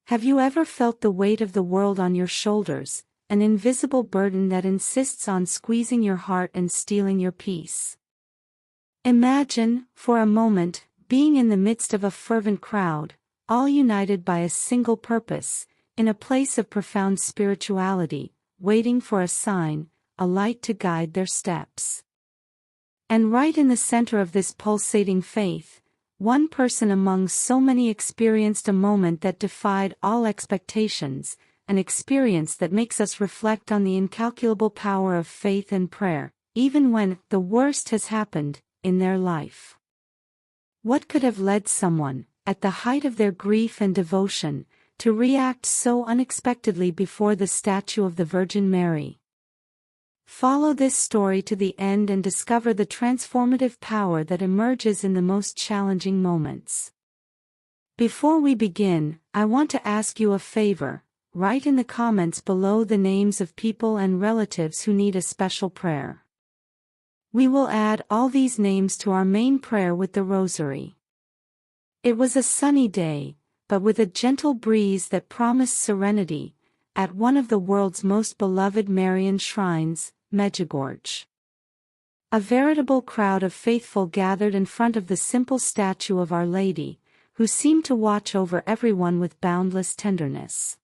Have you ever felt the weight of the world on your shoulders, an invisible burden that insists on squeezing your heart and stealing your peace? Imagine, for a moment, being in the midst of a fervent crowd, all united by a single purpose, in a place of profound spirituality, waiting for a sign, a light to guide their steps. And right in the center of this pulsating faith, one person among so many experienced a moment that defied all expectations, an experience that makes us reflect on the incalculable power of faith and prayer, even when the worst has happened in their life. What could have led someone, at the height of their grief and devotion, to react so unexpectedly before the statue of the Virgin Mary? Follow this story to the end and discover the transformative power that emerges in the most challenging moments. Before we begin, I want to ask you a favor. Write in the comments below the names of people and relatives who need a special prayer. We will add all these names to our main prayer with the rosary. It was a sunny day, but with a gentle breeze that promised serenity, at one of the world's most beloved Marian shrines, Medjugorje. A veritable crowd of faithful gathered in front of the simple statue of Our Lady, who seemed to watch over everyone with boundless tenderness.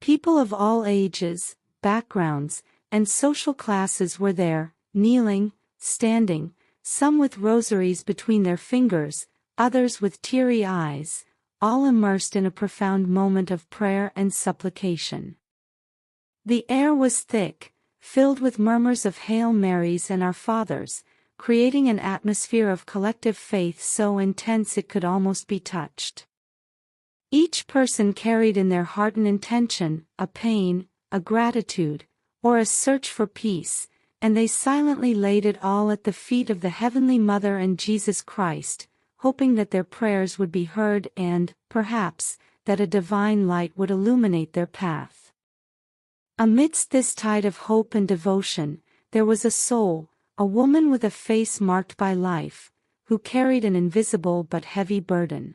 People of all ages, backgrounds, and social classes were there, kneeling, standing, some with rosaries between their fingers, others with teary eyes, all immersed in a profound moment of prayer and supplication. The air was thick, filled with murmurs of Hail Marys and Our Fathers, creating an atmosphere of collective faith so intense it could almost be touched. Each person carried in their heart an intention, a pain, a gratitude, or a search for peace, and they silently laid it all at the feet of the Heavenly Mother and Jesus Christ, hoping that their prayers would be heard and, perhaps, that a divine light would illuminate their path. Amidst this tide of hope and devotion, there was a soul, a woman with a face marked by life, who carried an invisible but heavy burden.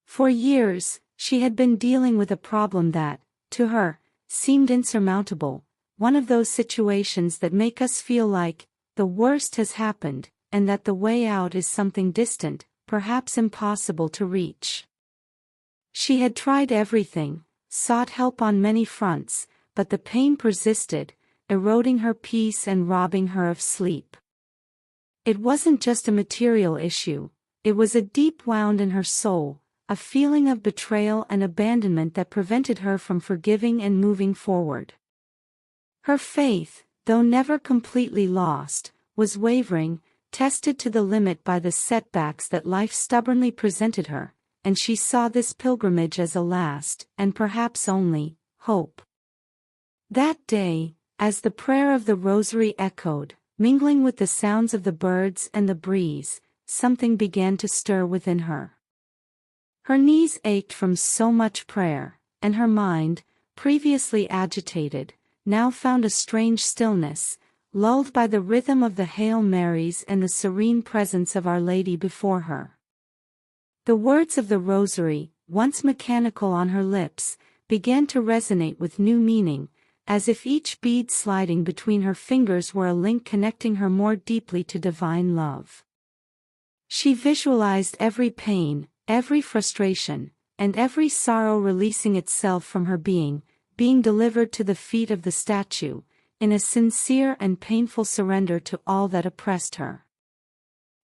For years, she had been dealing with a problem that, to her, seemed insurmountable, one of those situations that make us feel like the worst has happened, and that the way out is something distant, perhaps impossible to reach. She had tried everything, sought help on many fronts, but the pain persisted, eroding her peace and robbing her of sleep. It wasn't just a material issue, it was a deep wound in her soul, a feeling of betrayal and abandonment that prevented her from forgiving and moving forward. Her faith, though never completely lost, was wavering, tested to the limit by the setbacks that life stubbornly presented her, and she saw this pilgrimage as a last, and perhaps only, hope. That day, as the prayer of the rosary echoed, mingling with the sounds of the birds and the breeze, something began to stir within her. Her knees ached from so much prayer, and her mind, previously agitated, now found a strange stillness, lulled by the rhythm of the Hail Marys and the serene presence of Our Lady before her. The words of the rosary, once mechanical on her lips, began to resonate with new meaning, as if each bead sliding between her fingers were a link connecting her more deeply to divine love. She visualized every pain, every frustration, and every sorrow releasing itself from her being delivered to the feet of the statue, in a sincere and painful surrender to all that oppressed her.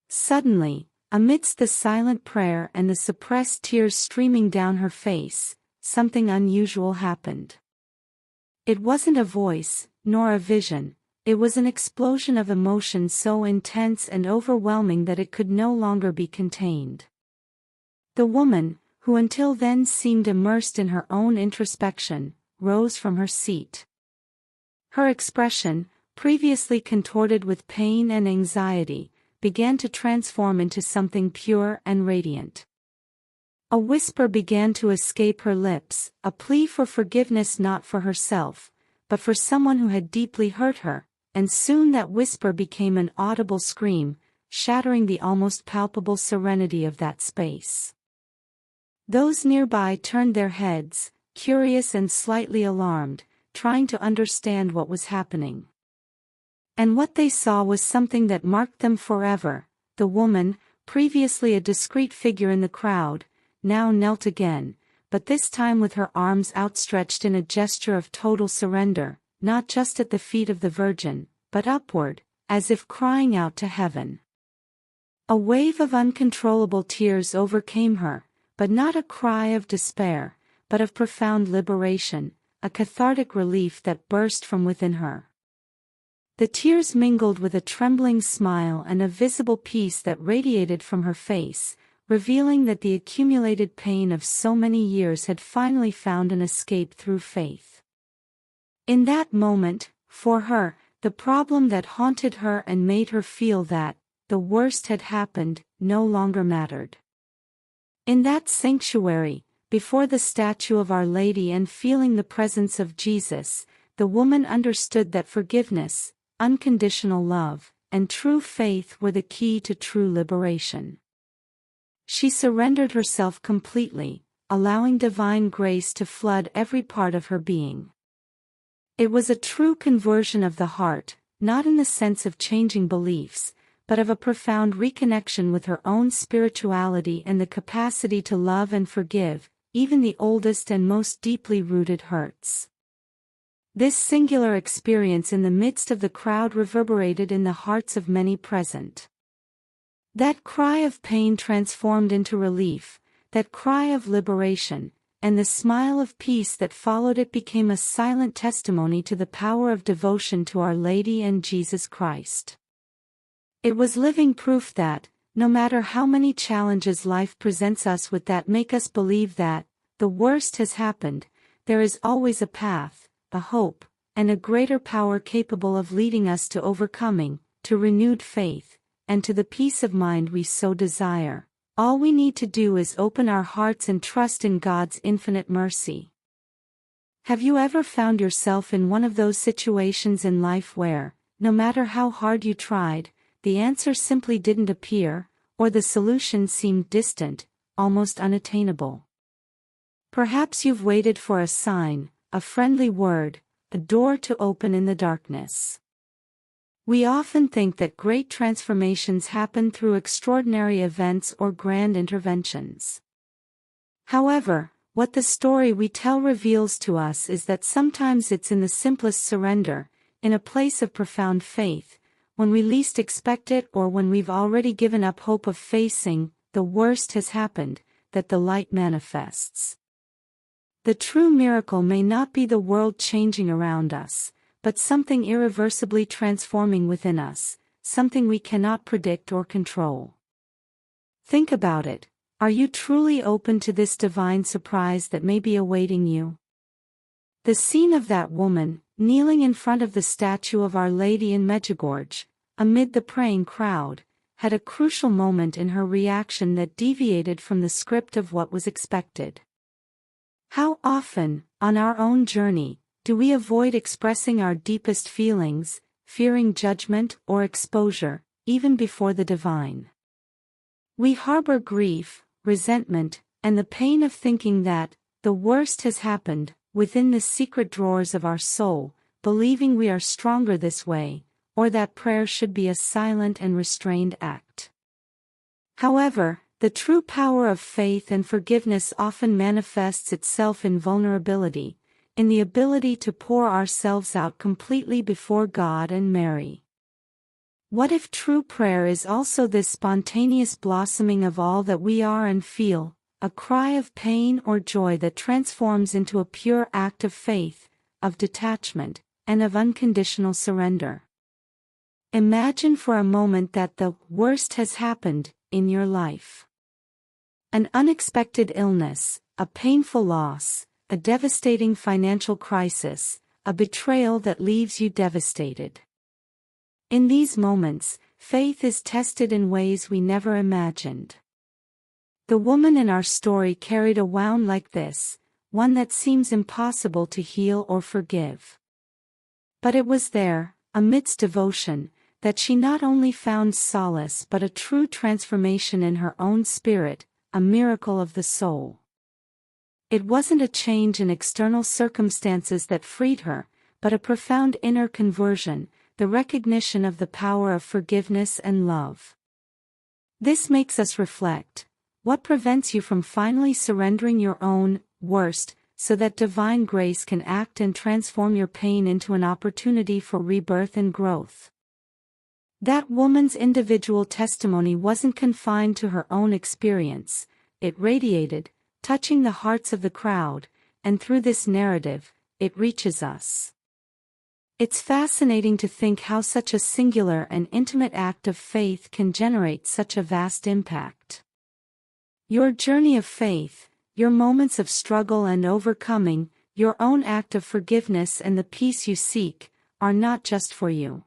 Suddenly, amidst the silent prayer and the suppressed tears streaming down her face, something unusual happened. It wasn't a voice, nor a vision, it was an explosion of emotion so intense and overwhelming that it could no longer be contained. The woman, who until then seemed immersed in her own introspection, rose from her seat. Her expression, previously contorted with pain and anxiety, began to transform into something pure and radiant. A whisper began to escape her lips, a plea for forgiveness not for herself, but for someone who had deeply hurt her, and soon that whisper became an audible scream, shattering the almost palpable serenity of that space. Those nearby turned their heads, curious and slightly alarmed, trying to understand what was happening. And what they saw was something that marked them forever. The woman, previously a discreet figure in the crowd, now knelt again, but this time with her arms outstretched in a gesture of total surrender, not just at the feet of the Virgin, but upward, as if crying out to heaven. A wave of uncontrollable tears overcame her, but not a cry of despair, but of profound liberation, a cathartic relief that burst from within her. The tears mingled with a trembling smile and a visible peace that radiated from her face, revealing that the accumulated pain of so many years had finally found an escape through faith. In that moment, for her, the problem that haunted her and made her feel that the worst had happened no longer mattered. In that sanctuary, before the statue of Our Lady and feeling the presence of Jesus, the woman understood that forgiveness, unconditional love, and true faith were the key to true liberation. She surrendered herself completely, allowing divine grace to flood every part of her being. It was a true conversion of the heart, not in the sense of changing beliefs, but of a profound reconnection with her own spirituality and the capacity to love and forgive, even the oldest and most deeply rooted hurts. This singular experience in the midst of the crowd reverberated in the hearts of many present. That cry of pain transformed into relief, that cry of liberation, and the smile of peace that followed it became a silent testimony to the power of devotion to Our Lady and Jesus Christ. It was living proof that, no matter how many challenges life presents us with that make us believe that the worst has happened, there is always a path, a hope, and a greater power capable of leading us to overcoming, to renewed faith, and to the peace of mind we so desire. All we need to do is open our hearts and trust in God's infinite mercy. Have you ever found yourself in one of those situations in life where, no matter how hard you tried, the answer simply didn't appear, or the solution seemed distant, almost unattainable? Perhaps you've waited for a sign, a friendly word, a door to open in the darkness. We often think that great transformations happen through extraordinary events or grand interventions. However, what the story we tell reveals to us is that sometimes it's in the simplest surrender, in a place of profound faith, when we least expect it or when we've already given up hope of facing the worst has happened, that the light manifests. The true miracle may not be the world changing around us, but something irreversibly transforming within us, something we cannot predict or control. Think about it. Are you truly open to this divine surprise that may be awaiting you? The scene of that woman, kneeling in front of the statue of Our Lady in Medjugorje, amid the praying crowd, had a crucial moment in her reaction that deviated from the script of what was expected. How often, on our own journey, do we avoid expressing our deepest feelings, fearing judgment or exposure, even before the divine? We harbor grief, resentment, and the pain of thinking that the worst has happened within the secret drawers of our soul, believing we are stronger this way, or that prayer should be a silent and restrained act. However, the true power of faith and forgiveness often manifests itself in vulnerability, in the ability to pour ourselves out completely before God and Mary. What if true prayer is also this spontaneous blossoming of all that we are and feel, a cry of pain or joy that transforms into a pure act of faith, of detachment, and of unconditional surrender? Imagine for a moment that the worst has happened in your life. An unexpected illness, a painful loss, a devastating financial crisis, a betrayal that leaves you devastated. In these moments, faith is tested in ways we never imagined. The woman in our story carried a wound like this, one that seems impossible to heal or forgive. But it was there, amidst devotion, that she not only found solace but a true transformation in her own spirit, a miracle of the soul. It wasn't a change in external circumstances that freed her, but a profound inner conversion, the recognition of the power of forgiveness and love. This makes us reflect. What prevents you from finally surrendering your own worst, so that divine grace can act and transform your pain into an opportunity for rebirth and growth? That woman's individual testimony wasn't confined to her own experience, it radiated, touching the hearts of the crowd, and through this narrative, it reaches us. It's fascinating to think how such a singular and intimate act of faith can generate such a vast impact. Your journey of faith, your moments of struggle and overcoming, your own act of forgiveness and the peace you seek, are not just for you.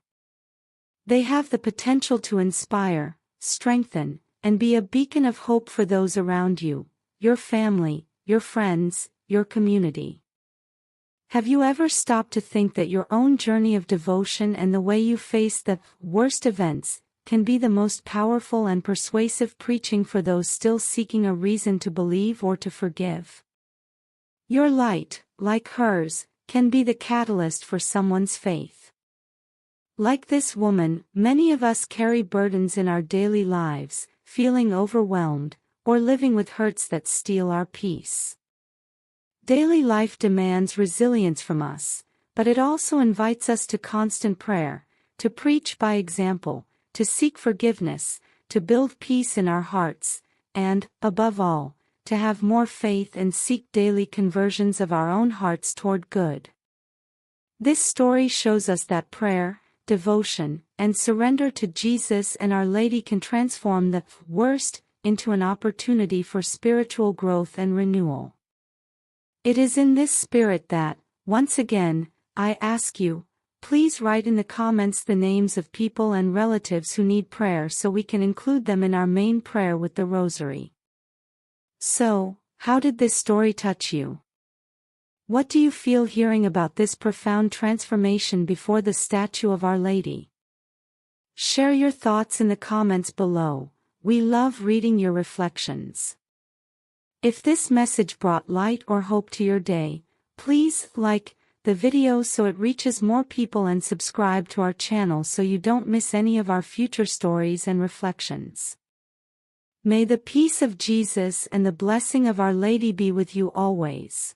They have the potential to inspire, strengthen, and be a beacon of hope for those around you, your family, your friends, your community. Have you ever stopped to think that your own journey of devotion and the way you face the worst events can be the most powerful and persuasive preaching for those still seeking a reason to believe or to forgive? Your light, like hers, can be the catalyst for someone's faith. Like this woman, many of us carry burdens in our daily lives, feeling overwhelmed, or living with hurts that steal our peace. Daily life demands resilience from us, but it also invites us to constant prayer, to preach by example, to seek forgiveness, to build peace in our hearts, and, above all, to have more faith and seek daily conversions of our own hearts toward good. This story shows us that prayer, devotion, and surrender to Jesus and Our Lady can transform the worst into an opportunity for spiritual growth and renewal. It is in this spirit that, once again, I ask you, please write in the comments the names of people and relatives who need prayer so we can include them in our main prayer with the Rosary. So, how did this story touch you? What do you feel hearing about this profound transformation before the statue of Our Lady? Share your thoughts in the comments below. We love reading your reflections. If this message brought light or hope to your day, please like the video so it reaches more people and subscribe to our channel so you don't miss any of our future stories and reflections. May the peace of Jesus and the blessing of Our Lady be with you always.